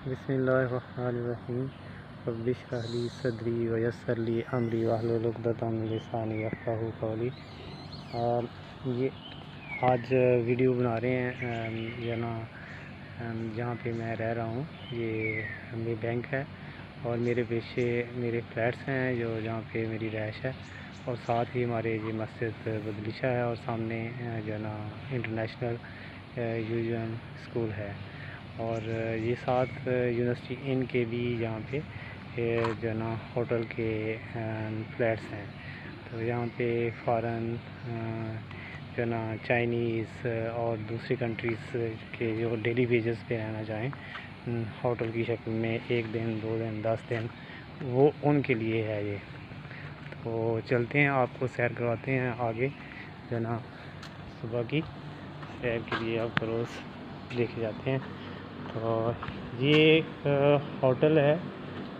बिस्मिल्लाहिर्रहमानिर्रहीम। रब्बि इश्रह ली सदरी वयस्सिर ली अमरी वाहलुल उक़दतम मिन लिसानी यफ़क़हू क़ौली। ये आज वीडियो बना रहे हैं जहाँ पे मैं रह रहा हूँ। ये मेरी बैंक है और मेरे पीछे मेरे फ्लैट्स हैं जहाँ पे मेरी रहाइश है, और साथ ही हमारे ये मस्जिद बदलिशा है, और सामने इंटरनेशनल यूएम स्कूल है, और ये साथ यूनिवर्सिटी इन के भी यहाँ पे होटल के फ्लैट्स हैं। तो यहाँ पे फ़ॉरेन चाइनीज़ और दूसरी कंट्रीज़ के जो डेली बेसिस पे रहना चाहें होटल की शक्ल में 1 दिन 2 दिन 10 दिन, वो उनके लिए है ये। तो चलते हैं, आपको सैर करवाते हैं आगे सुबह की सैर के लिए आपको रोज़ लेके जाते हैं। तो ये एक होटल है,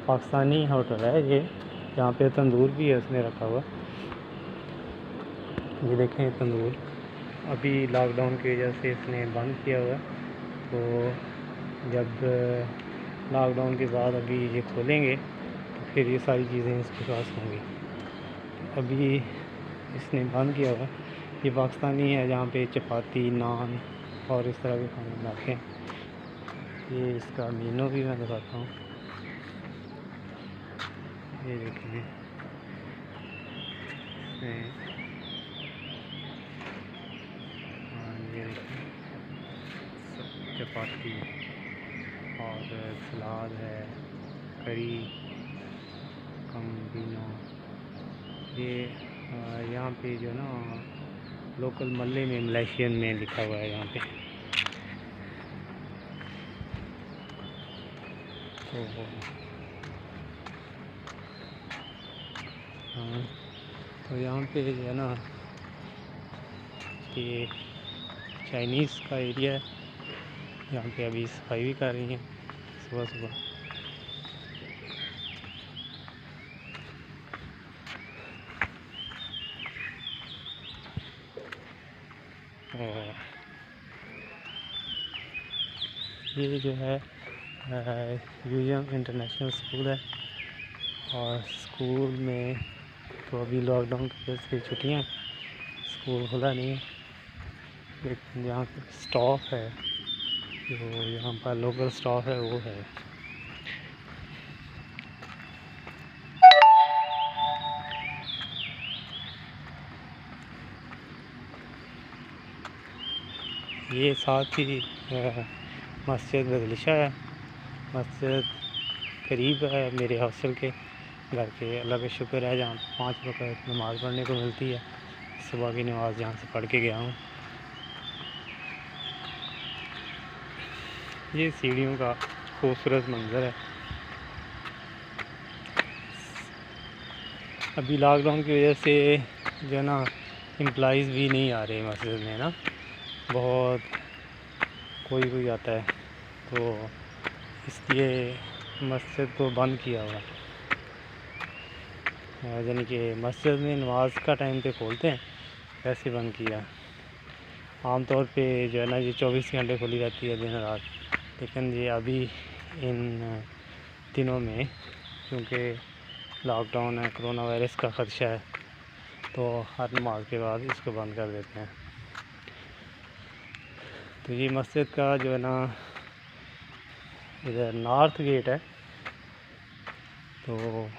पाकिस्तानी होटल है ये। यहाँ पे तंदूर भी है उसने रखा हुआ। ये देखें तंदूर, अभी लॉकडाउन की वजह से इसने बंद किया हुआ है। तो जब लॉकडाउन के बाद अभी ये खोलेंगे तो फिर ये सारी चीज़ें इसके पास होंगी। अभी इसने बंद किया हुआ। ये पाकिस्तानी है जहाँ पे चपाती, नान और इस तरह के खाने बनाते हैं। ये इसका मेनू भी मैं दिखाता हूँ। ये देखें, ये देखें चपाती और सलाद है, करी कम्बिनो। ये यहाँ पे लोकल मल्ले में मलेशियन में लिखा हुआ है यहाँ पे। तो यहाँ पे ये चाइनीज़ का एरिया है। यहाँ पे अभी सफाई भी कर रही हैं सुबह सुबह। ये जो है यूएम इंटरनेशनल स्कूल है, और स्कूल में तो अभी लॉकडाउन की वजह से छुट्टियाँ, स्कूल खुला नहीं है। लेकिन यहाँ पे स्टाफ है, जो यहाँ पर लोकल स्टाफ है वो है। ये साथ ही मस्जिद बदलिशा है। मस्जिद करीब है मेरे हॉस्टल के घर के। अल्लाह का शुक्र है जहाँ 5 वक़्त नमाज़ पढ़ने को मिलती है। सुबह की नमाज़ जहाँ से पढ़ के गया हूँ। ये सीढ़ियों का खूबसूरत मंज़र है। अभी लॉकडाउन की वजह से एम्प्लॉइज़ भी नहीं आ रहे मस्जिद में बहुत कोई आता है, तो इसलिए मस्जिद को बंद किया हुआ है। कि मस्जिद में नमाज का टाइम पे खोलते हैं, वैसे बंद किया। आमतौर पे ये 24 घंटे खुली रहती है दिन रात। लेकिन ये अभी इन दिनों में क्योंकि लॉकडाउन है, कोरोना वायरस का ख़दशा है, तो हर नमाज के बाद इसको बंद कर देते हैं। तो ये मस्जिद का इधर नॉर्थ गेट है, तो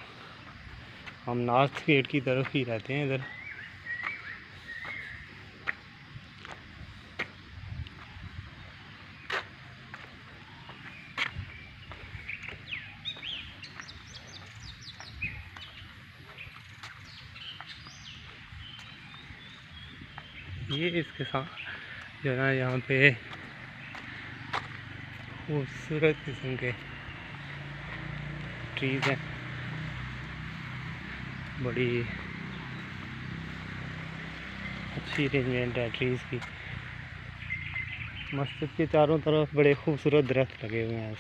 हम नॉर्थ गेट की तरफ ही रहते हैं इधर। ये इसके साथ यहाँ पे खूबसूरत किस्म के ट्रीज़ हैं, बड़ी अच्छी अरेंजमेंट है ट्रीज़ की। मस्जिद के चारों तरफ बड़े खूबसूरत दरख्त लगे हुए हैं,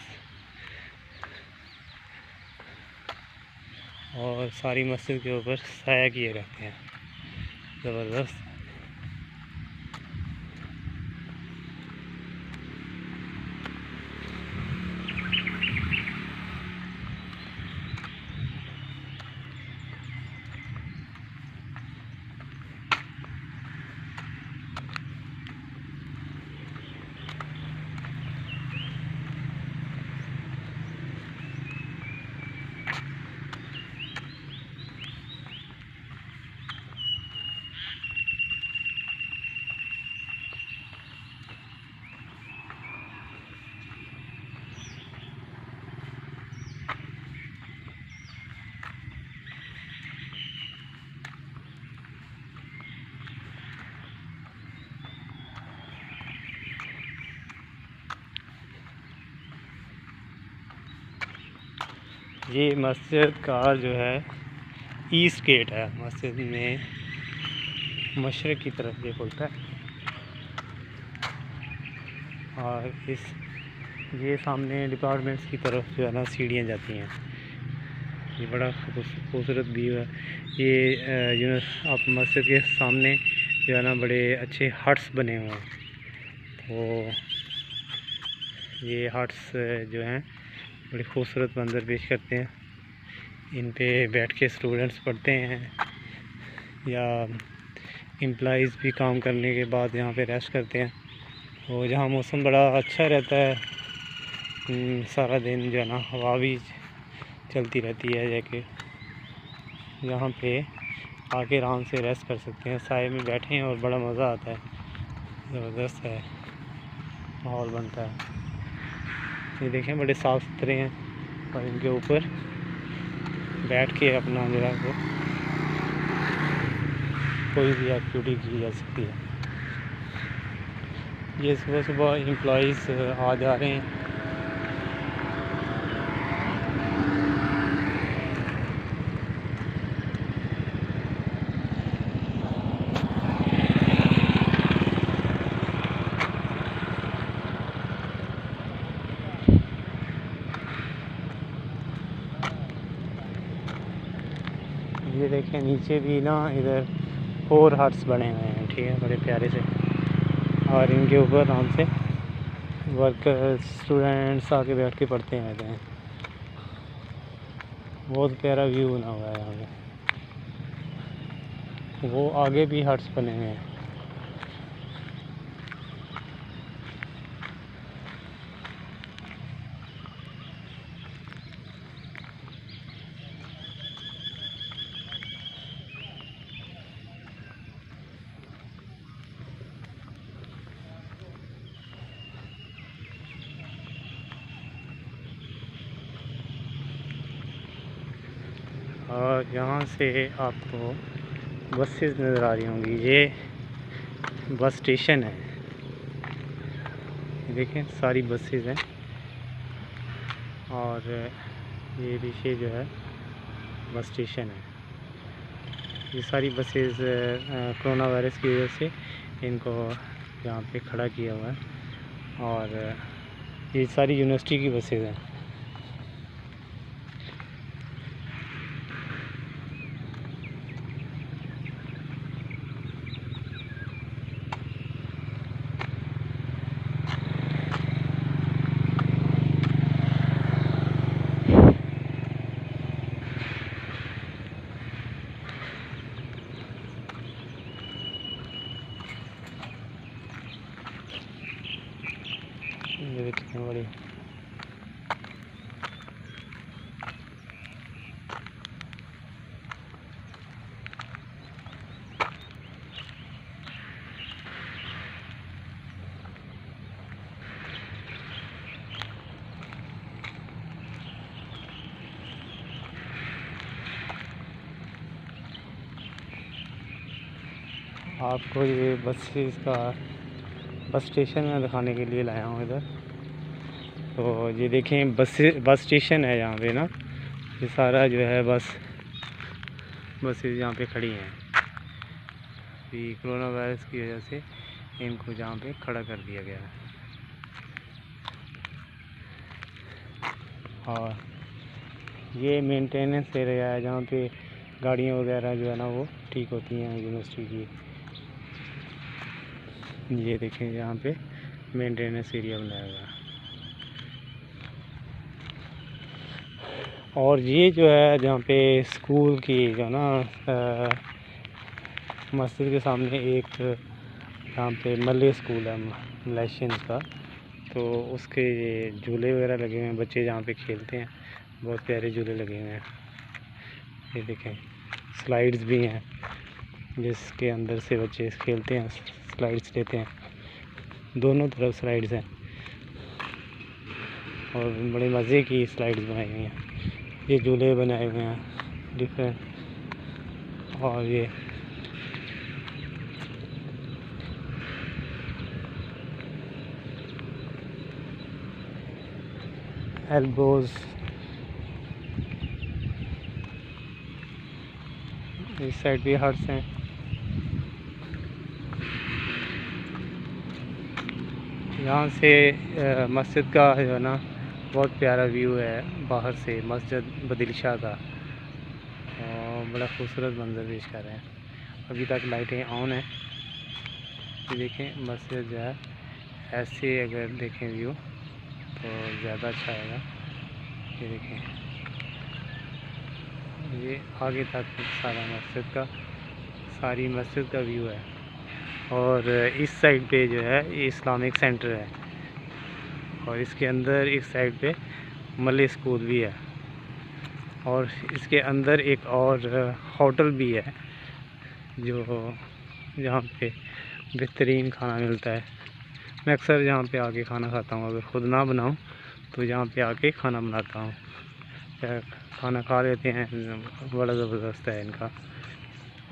और सारी मस्जिद के ऊपर साया किए रहते हैं। ज़बरदस्त। ये मस्जिद का जो है ईस्ट गेट है। मस्जिद में मशरक़ की तरफ ये खुलता है और ये सामने डिपार्टमेंट्स की तरफ जो है ना सीढ़ियाँ जाती हैं। ये बड़ा खूबसूरत व्यू है। ये आप मस्जिद के सामने जो है ना बड़े अच्छे हट्स बने हुए हैं। तो ये हट्स जो हैं बड़े खूबसूरत मंजर पेश करते हैं। इन पे बैठ के स्टूडेंट्स पढ़ते हैं या एम्प्लॉइज़ भी काम करने के बाद यहाँ पे रेस्ट करते हैं। और जहाँ मौसम बड़ा अच्छा रहता है, सारा दिन जो है ना हवा भी चलती रहती है, जाके यहाँ पे आके आराम से रेस्ट कर सकते हैं। साए में बैठे हैं और बड़ा मज़ा आता है, ज़बरदस्त है माहौल बनता है। ये देखें बड़े साफ़ सुथरे हैं और इनके ऊपर बैठ के अपना जो है वो कोई भी एक्टिविटी की जा सकती है। ये सुबह सुबह एम्प्लॉइज़ आ जा रहे हैं। ये देखें नीचे भी ना इधर 4 हट्स बने हुए हैं, ठीक है, बड़े प्यारे से। और इनके ऊपर आराम से वर्कर्स स्टूडेंट्स आके बैठ के पढ़ते रहते हैं। बहुत प्यारा व्यू बना हुआ है यहाँ पे। वो आगे भी हट्स बने हुए हैं। और यहाँ से आपको बसेस नज़र आ रही होंगी। ये बस स्टेशन है, देखें सारी बसेस हैं। और ये पीछे जो है बस स्टेशन है। ये सारी बसेस कोरोना वायरस की वजह से इनको यहाँ पे खड़ा किया हुआ है। और ये सारी यूनिवर्सिटी की बसेस हैं। ये देखिए बड़ी आपको ये बस स्टेशन में दिखाने के लिए लाया हूँ इधर। तो ये देखें बस स्टेशन है यहाँ पे ना। ये सारा जो है बसेस यहाँ पे खड़ी हैं। ये कोरोना वायरस की वजह से इनको जहाँ पे खड़ा कर दिया गया है। और ये मेंटेनेंस एरिया है जहाँ पे गाड़ियाँ वगैरह जो है ना वो ठीक होती हैं यूनिवर्सिटी की। ये देखें यहाँ पे मेंटेनेंस एरिया बनाया हुआ है। और ये जो है जहाँ पे स्कूल की जो ना मस्जिद के सामने एक यहाँ पे मल्ले स्कूल है मलेशियंस का। तो उसके ये झूले वगैरह लगे हुए हैं, बच्चे जहाँ पे खेलते हैं। बहुत प्यारे झूले लगे हुए हैं। ये देखें स्लाइड्स भी हैं जिसके अंदर से बच्चे खेलते हैं, स्लाइड्स लेते हैं। दोनों तरफ स्लाइड्स हैं और बड़े मज़े की स्लाइड्स बनाई हुई हैं। ये झूले बनाए हुए हैं डिफरेंट। और ये एल्बोज़ इस साइड भी हट्स हैं। यहाँ से मस्जिद का जो है ना बहुत प्यारा व्यू है बाहर से, मस्जिद बदिल शाह का, और बड़ा खूबसूरत मंजर पेश कर रहे हैं। अभी तक लाइटें ऑन हैं। ये देखें मस्जिद जो है, ऐसे अगर देखें व्यू तो ज़्यादा अच्छा आएगा। ये देखें, ये आगे तक सारी मस्जिद का व्यू है। और इस साइड पे जो है ये इस्लामिक सेंटर है, और इसके अंदर इस साइड पे मलय स्कूल भी है, और इसके अंदर एक और होटल भी है जो जहाँ पे बेहतरीन खाना मिलता है। मैं अक्सर यहाँ पे आके खाना खाता हूँ, अगर ख़ुद ना बनाऊँ तो यहाँ पे आके खाना बनाता हूँ, खाना खा लेते हैं। बड़ा ज़बरदस्त है इनका,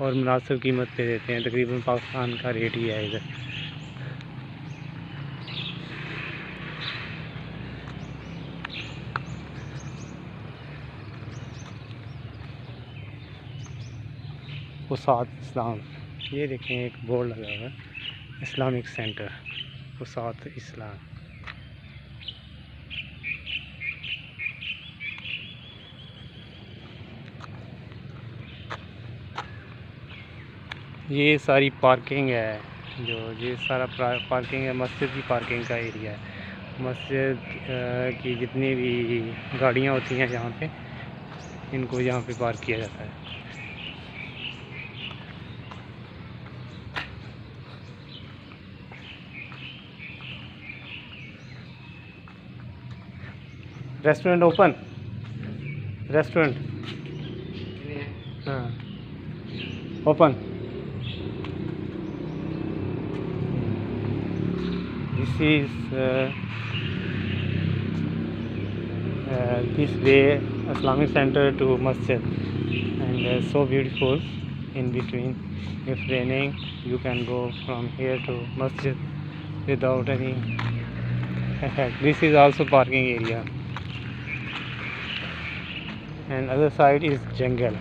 और मुनासिब कीमत पे देते हैं, तकरीबन पाकिस्तान का रेट ही है इधर। वसात इस्लाम, ये देखें एक बोर्ड लगा हुआ है, इस्लामिक सेंटर वसात इस्लाम। ये सारी पार्किंग है, ये सारा पार्किंग है, मस्जिद की पार्किंग का एरिया है। मस्जिद की जितनी भी गाड़ियाँ होती हैं यहाँ पे, इनको यहाँ पे पार्क किया जाता है। रेस्टोरेंट ओपन, रेस्टोरेंट हाँ open. This is this way Islamic center to masjid, and so beautiful. In between, if raining, you can go from here to masjid without any effect. This is also parking area, and other side is jungle.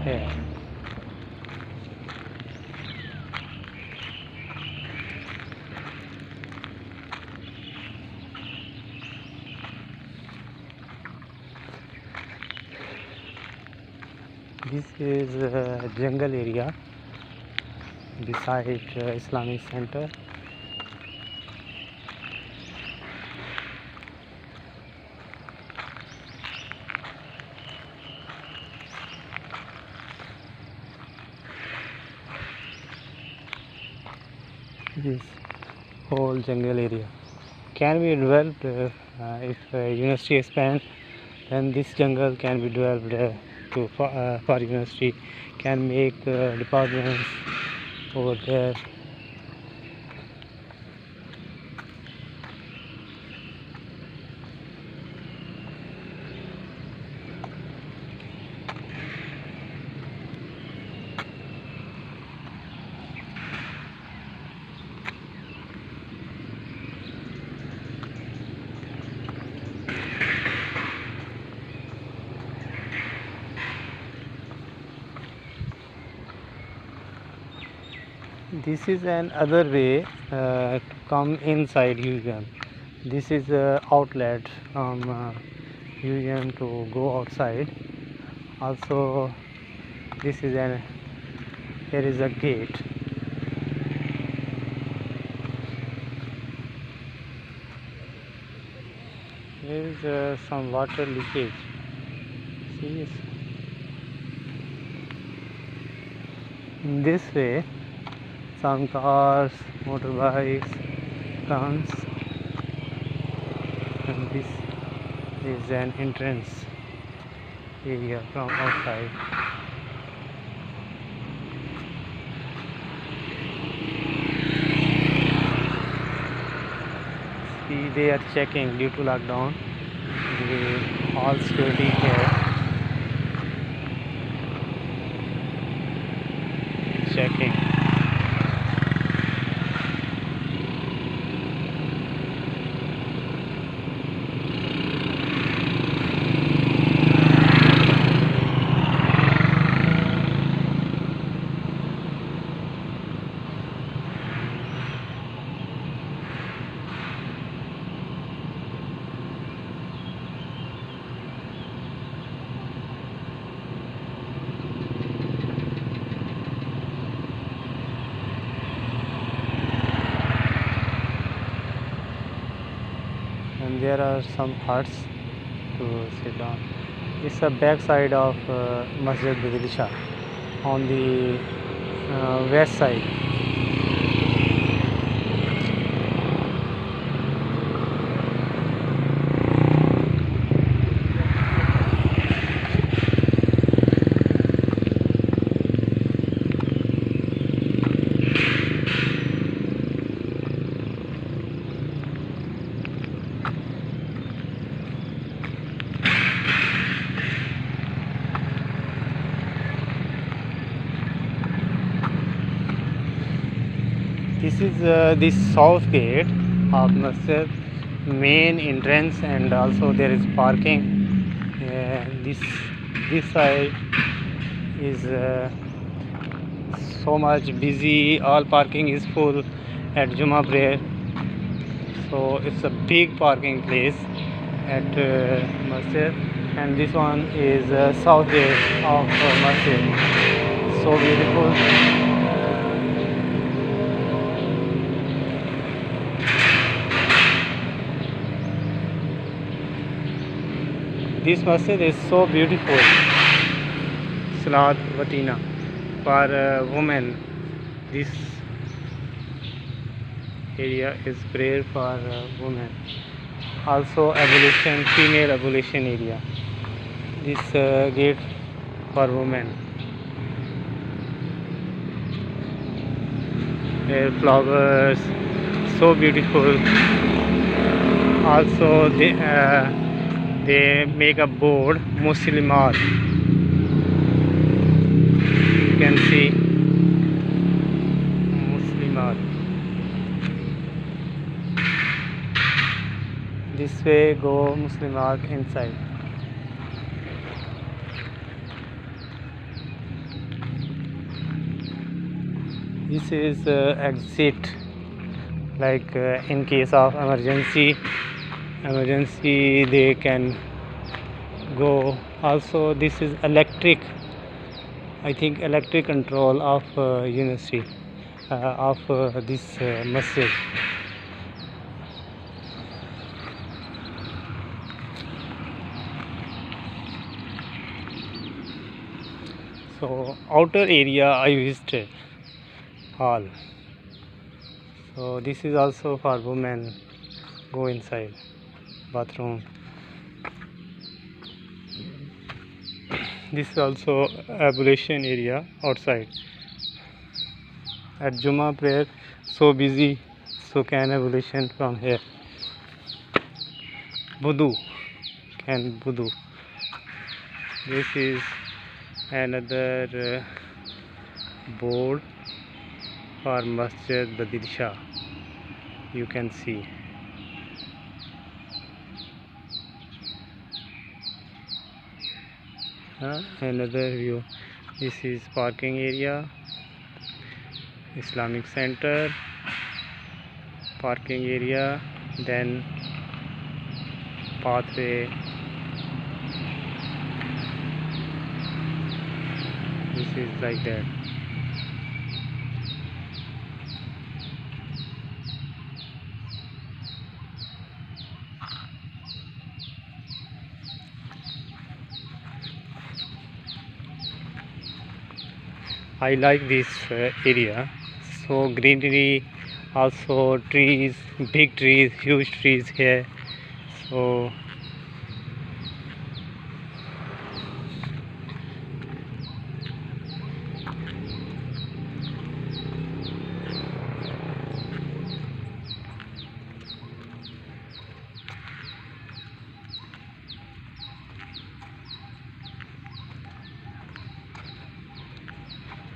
Yeah. This is jungle area beside Islamic center. This whole jungle area can be developed if university expand, then this jungle can be developed for university, can make departments over there. This is an other way to come inside Huion. This is outlet from Huion to go outside. Also, this is here is a gate. There is some water leakage. See this? In this way, some cars, motorbikes comes, and this is an entrance area from outside. See, they are checking due to lockdown. All security here checking. and there are some huts to sit down. It's the back side of Masjid Badil Shah on the west side. This is the south gate of Masjid, main entrance, and also there is parking. This side is so much busy. All parking is full at Juma prayer. So it's a big parking place at Masjid, and this one is south gate of Masjid. So beautiful. This masjid is so beautiful. Salat Watina for women. This area is prayer for women. Also ablution, female ablution area. This gate for women. There flowers, so beautiful. Also they make a board Muslimat. You can see Muslimat. This way go Muslimat inside. This is exit, like in case of emergency they can go. Also this is electric, I think electric control of university of this masjid. So outer area I visited all. So this is also for women, go inside bathroom. This is also ablution area outside. At Juma prayer, so busy, so can ablution from here. Wudu, can wudu. This is another board for Masjid Badil Shah. You can see. Another view. This is parking area, Islamic Center, parking area, then pathway. This is like that. I like this area, so greenery, also trees, big trees, huge trees here. So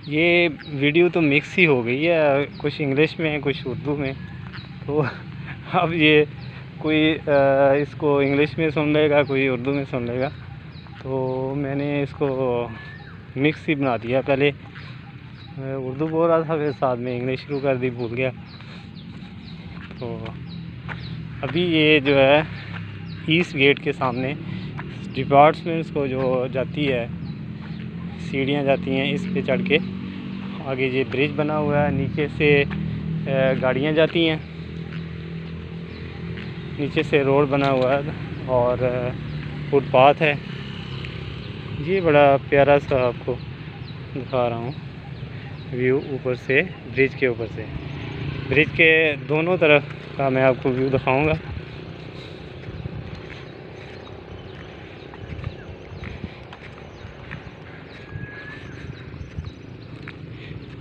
ये video तो mix ही हो गई है, कुछ English में है कुछ उर्दू में। तो अब ये कोई इसको इंग्लिश में सुन लेगा, कोई उर्दू में सुन लेगा, तो मैंने इसको मिक्स ही बना दिया। पहले उर्दू बोल रहा था, फिर साथ में इंग्लिश शुरू कर दी, भूल गया। तो अभी ये जो है ईस्ट गेट के सामने डिपार्टमेंट्स को जो जाती है, सीढ़ियाँ जाती हैं, इस पे चढ़ के आगे ये ब्रिज बना हुआ है, नीचे से गाड़ियाँ जाती हैं। नीचे से रोड बना हुआ है और फुटपाथ है। ये बड़ा प्यारा सा आपको दिखा रहा हूँ व्यू ऊपर से, ब्रिज के ऊपर से। ब्रिज के दोनों तरफ का मैं आपको व्यू दिखाऊंगा।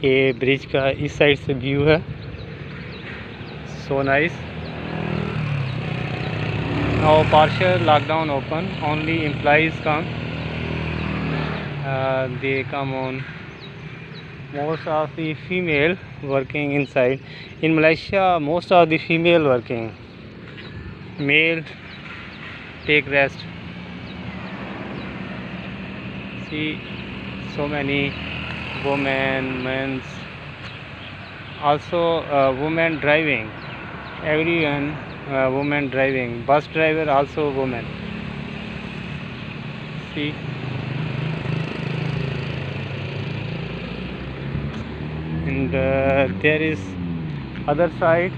ये ब्रिज का इस साइड से व्यू है, so nice. Now partial lockdown open, only employees come. They come on. Most of the female working inside. In Malaysia, most of the female working. Male take rest. See, so many women, men. Also, women driving. Everyone. Woman driving, bus driver also woman. See, and there is other side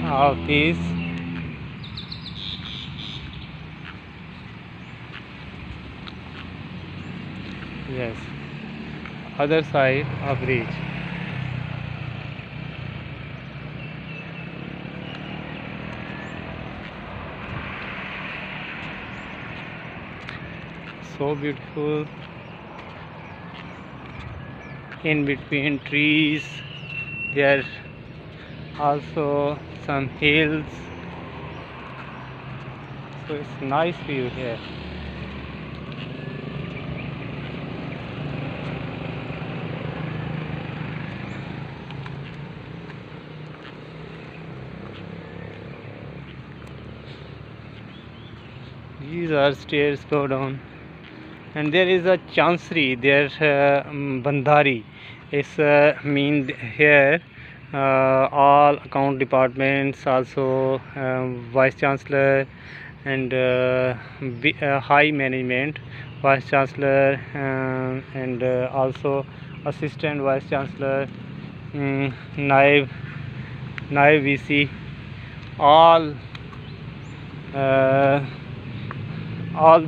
of this. Yes, other side of bridge. So beautiful. In between trees there also some hills, so it's nice view here. These are stairs go down. And there is a Chancery, there Bandhari is mean here all account departments, also vice chancellor and high management, vice chancellor and also assistant vice chancellor, naib VC, all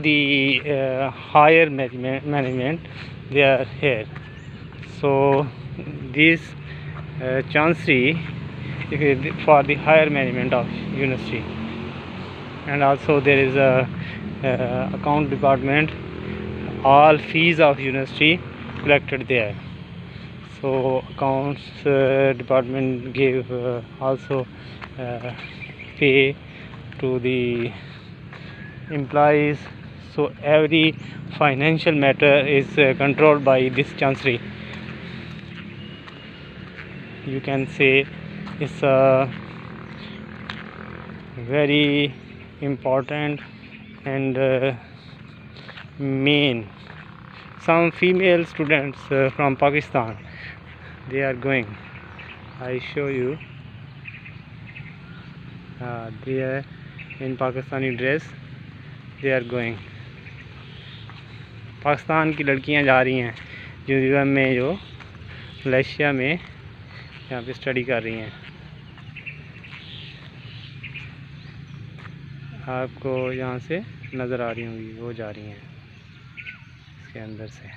the higher management they are here. So this Chancery for the higher management of university, and also there is a account department, all fees of university collected there. So accounts department gave also pay to the employees. So every financial matter is controlled by this Chancery. You can say it's a very important and main. Some female students from Pakistan, they are going. I show you. They are in Pakistani dress. They are going. Pakistan की लड़कियां जा रही हैं UM में, जो Malaysia में यहाँ पे स्टडी कर रही हैं। आपको यहाँ से नज़र आ रही होंगी, वो जा रही हैं इसके अंदर से।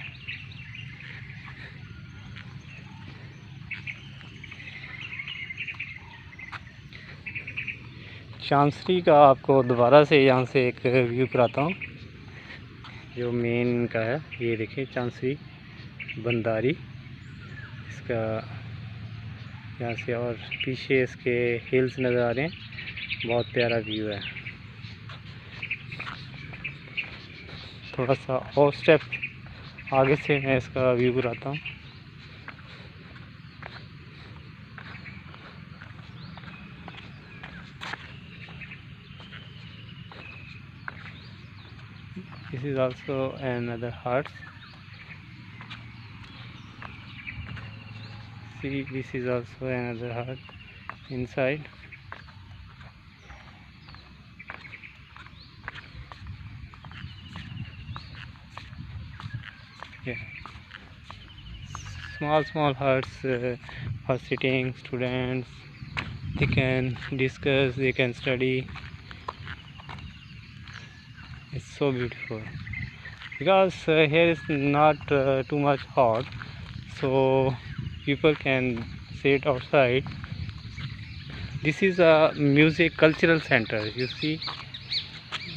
चांसरी का आपको दोबारा से यहाँ से एक व्यू कराता हूँ जो मेन का है। ये देखिए चांसरी बंदारी, इसका यहाँ से, और पीछे इसके हिल्स नज़र आ रहे हैं। बहुत प्यारा व्यू है। थोड़ा सा और स्टेप आगे से मैं इसका व्यू कराता हूँ। This is also another hut. See, this is also another hut inside. Yeah, small huts for sitting students, They can discuss, they can study. It's so beautiful because here is not too much hot, so people can sit outside. This is a music cultural center. You see,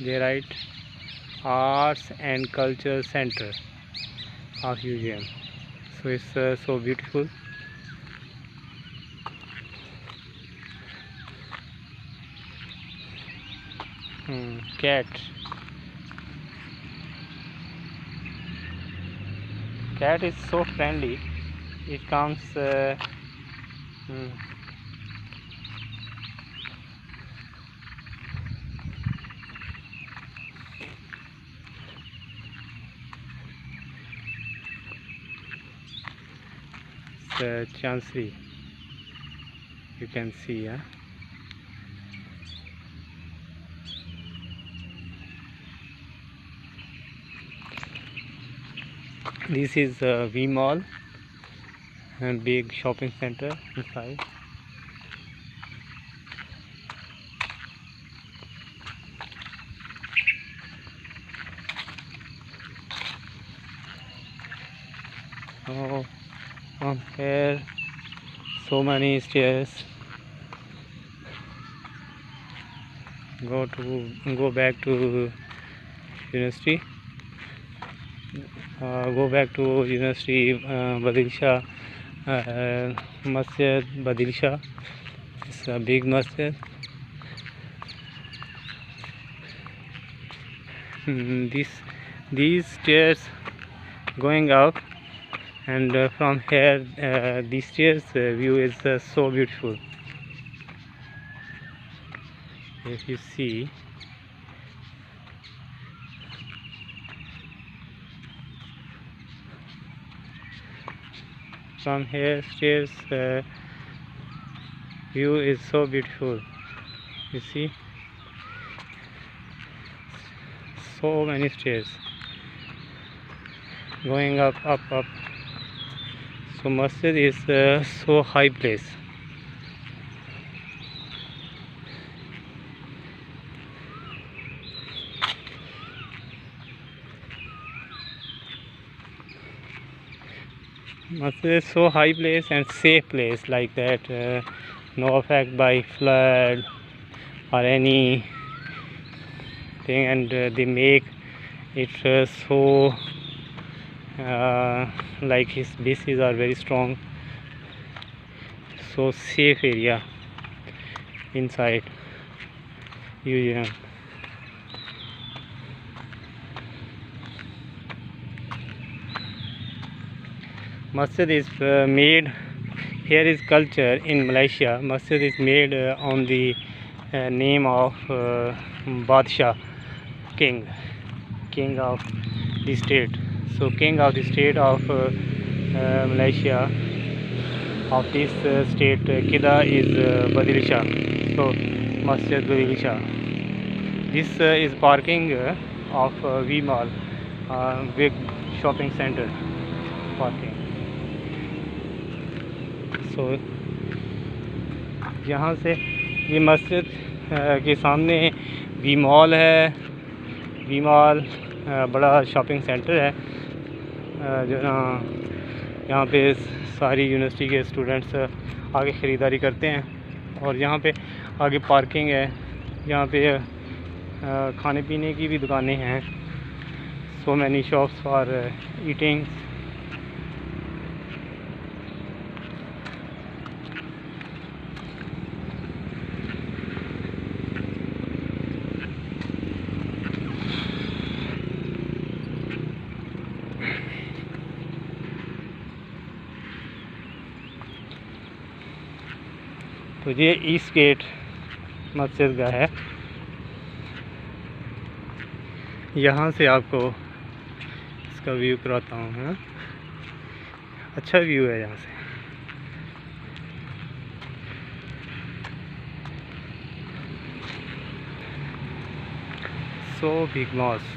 they write Arts and Culture Center of UGM. So it's so beautiful. Cat. Cat is so friendly. It comes. Chancery. You can see, yeah. This is V Mall and big shopping center inside. Oh, from here, so many stairs. Go back to university. Go back to university. Badil Shah Masjid. Badil Shah. It's a big masjid. These stairs going up, and from here these stairs view is so beautiful. If you see, from here stairs view is so beautiful. You see, so many stairs going up. So masjid is so high place. Masjid is so high place and safe place, like that no effect by flood or any thing, and they make it so like his bases are very strong, so safe area inside UGM. Masjid is made, here is culture in Malaysia. Masjid is made on the name of Badshah, king of the state. So king of the state of Malaysia, of this state, Kida is Badil Shah. So Masjid Badil Shah. This is parking of V Mall, big shopping center parking. So यहाँ से ये मस्जिद के सामने we mall है। We mall बड़ा shopping centre है जो ना, यहाँ पे सारी यूनिवर्सिटी के स्टूडेंट्स आगे ख़रीदारी करते हैं। और यहाँ पे आगे पार्किंग है, यहाँ पे खाने पीने की भी दुकानें हैं। So many shops for eating. तो ये ईस्ट गेट मस्जिद का है। यहाँ से आपको इसका व्यू कराता हूँ। हाँ, अच्छा व्यू है यहाँ से। So big mosque.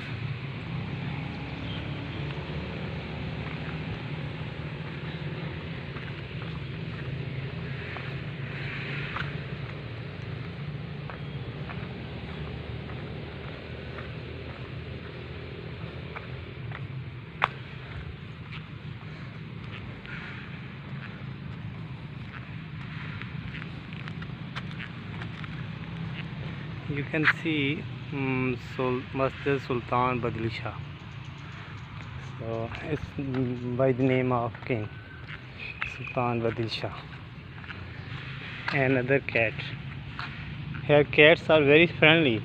You can see Masjid Sultan Badli Shah. So it's by the name of King Sultan Badli Shah. Another cat. Here cats are very friendly.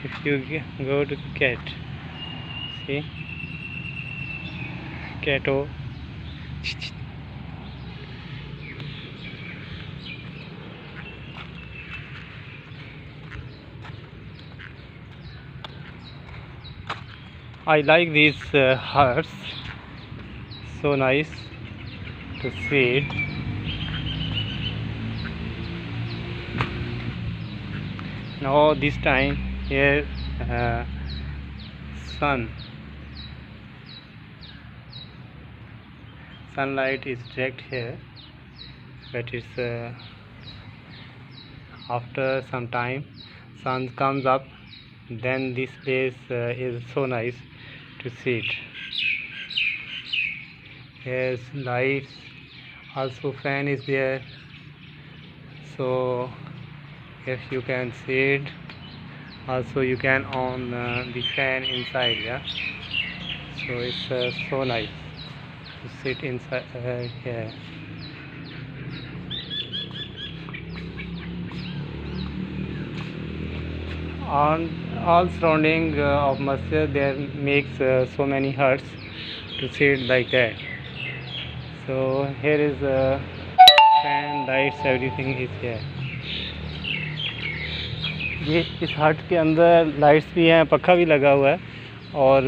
If you go to the cat, see, cato. I like these huts. So nice to see it. Now this time here sunlight is direct here, but it's after some time sun comes up, then this place is so nice to see it. Here's lights, also fan is there, so if you can see it, also you can on the fan inside, yeah. So it's so nice to sit inside here. On all surrounding of masjid there makes so many huts to sit like that. So here is fan, lights, everything is here. ये इस हट के अंदर lights भी हैं, पखा भी लगा हुआ है और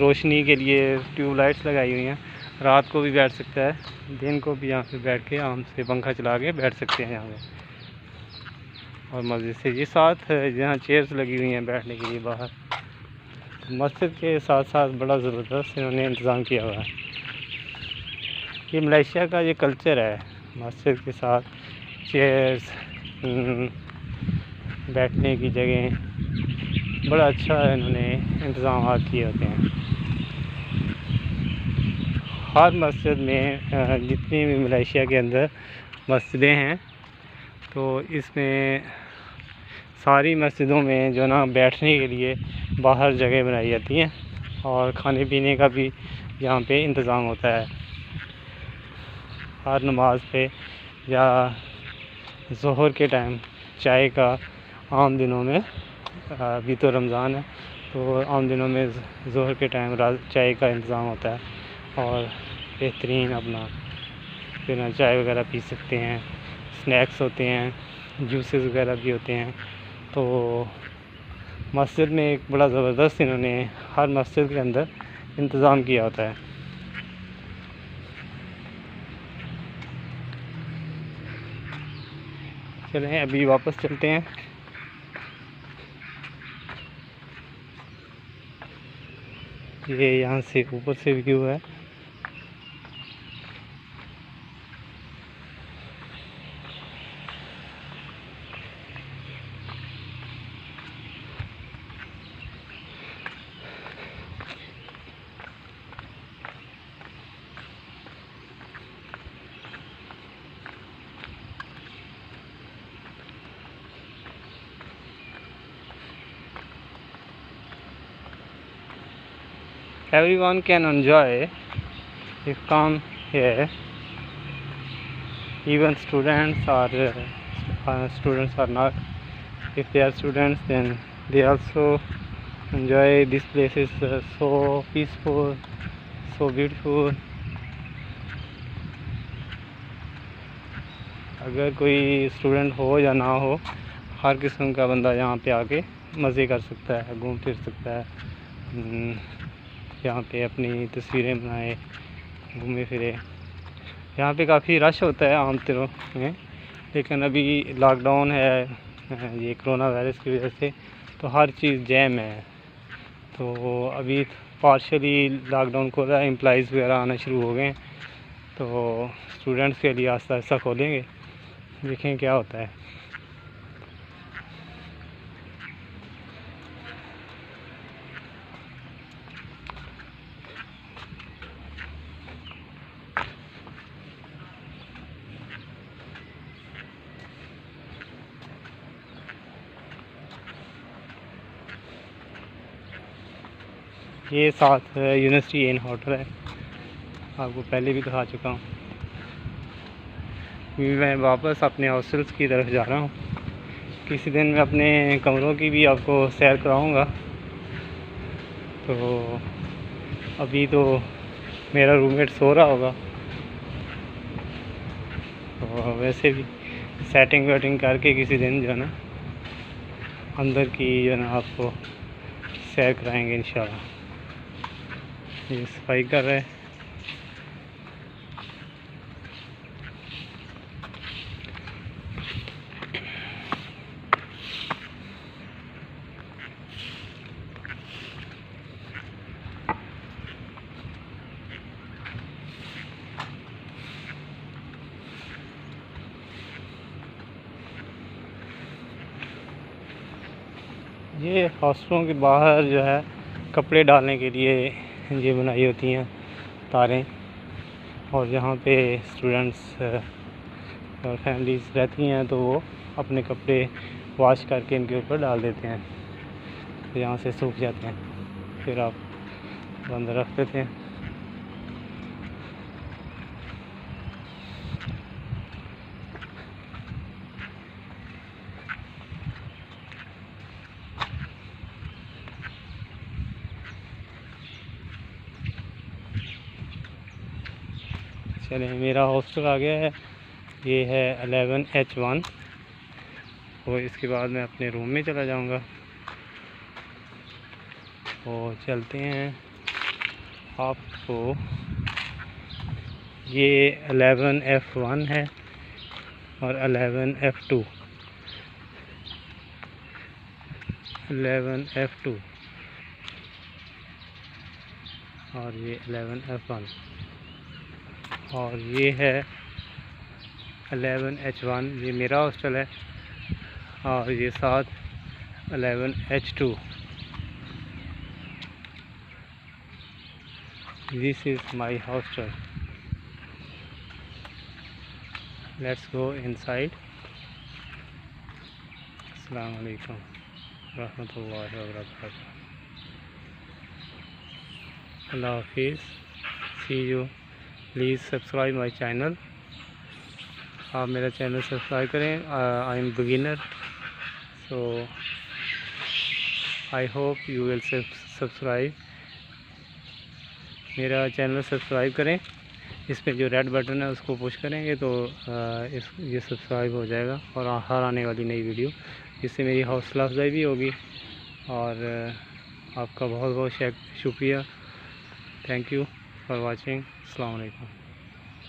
रोशनी के लिए ट्यूबलाइट्स लगाई हुई हैं। रात को भी बैठ सकता है, दिन को भी यहाँ पे बैठ के आराम से पंखा चला के बैठ सकते हैं यहाँ पे। और मस्जिद से ये साथ यहाँ चेयर्स लगी हुई हैं बैठने के लिए बाहर। मस्जिद के साथ साथ बड़ा ज़बरदस्त इन्होंने इंतज़ाम किया हुआ है। ये मलेशिया का ये कल्चर है, मस्जिद के साथ चेयर्स, बैठने की जगह, बड़ा अच्छा इन्होंने इंतज़ाम किए होते हैं। हर मस्जिद में जितनी भी मलेशिया के अंदर मस्जिदें हैं तो इसमें सारी मस्जिदों में जो ना बैठने के लिए बाहर जगह बनाई जाती हैं और खाने पीने का भी यहाँ पे इंतज़ाम होता है। हर नमाज पे या ज़ोहर के टाइम चाय का आम दिनों में, अभी तो रमज़ान है तो आम दिनों में ज़ोहर के टाइम चाय का इंतज़ाम होता है और बेहतरीन अपना बिना चाय वगैरह पी सकते हैं। स्नैक्स होते हैं, जूसेस वगैरह भी होते हैं। तो मस्जिद में एक बड़ा ज़बरदस्त इन्होंने हर मस्जिद के अंदर इंतज़ाम किया होता है। चलें अभी वापस चलते हैं। ये यहाँ से ऊपर से व्यू है। Everyone can enjoy if come here, even students or students are not. If they are students, then they also enjoy this place. Is so peaceful, so beautiful. अगर कोई स्टूडेंट हो या ना हो, हर किस्म का बंदा यहाँ पे आके मज़े कर सकता है, घूम फिर सकता है, यहाँ पे अपनी तस्वीरें बनाए, घूमे फिरे। यहाँ पे काफ़ी रश होता है आम दिनों में, लेकिन अभी लॉकडाउन है ये कोरोना वायरस की वजह से, तो हर चीज़ जैम है। तो अभी पार्शली लॉकडाउन खोला है, एम्प्लॉइज़ वगैरह आना शुरू हो गए हैं, तो स्टूडेंट्स के लिए आस्ता आस्ता खोलेंगे, देखें क्या होता है। ये साथ यूनिवर्सिटी इन होटल है, आपको पहले भी दिखा चुका हूँ। मैं वापस अपने हॉस्टल्स की तरफ जा रहा हूँ। किसी दिन मैं अपने कमरों की भी आपको सैर कराऊँगा। तो अभी तो मेरा रूममेट सो रहा होगा, तो वैसे भी सेटिंग वेटिंग करके किसी दिन जो है ना अंदर की जो है ना आपको सैर कराएंगे इंशाल्लाह। ये सफाई कर रहे हैं। ये हॉस्टलों के बाहर जो है कपड़े डालने के लिए ये बनाई होती हैं तारें, और यहाँ पे स्टूडेंट्स और फैमिलीज़ रहती हैं तो वो अपने कपड़े वॉश करके इनके ऊपर डाल देते हैं, तो यहाँ से सूख जाते हैं, फिर आप बंद रख देते हैं। चलिए, मेरा हॉस्टल आ गया है, ये है 11H1। और इसके बाद मैं अपने रूम में चला जाऊंगा। और चलते हैं आपको, ये 11F1 है और 11F2, 11F2 और ये 11F1 और ये है 11H1। ये मेरा हॉस्टल है, और ये साथ 11H2। This is my hostel. Let's go inside. अस्सलाम वालेकुम रहमतुल्लाहि व बरकातहू। अल्लाह हाफिज़, see you. Please subscribe my channel. आप मेरा चैनल सब्सक्राइब करें। I am beginner, so I hope you will subscribe. मेरा चैनल सब्सक्राइब करें, इस पर जो रेड बटन है उसको पुश करेंगे तो ये सब्सक्राइब हो जाएगा, और हर आने वाली नई वीडियो, जिससे मेरी हौसला अफजाई भी होगी। और आपका बहुत बहुत शुक्रिया। Thank you for watching. अस्सलाम वालेकुम।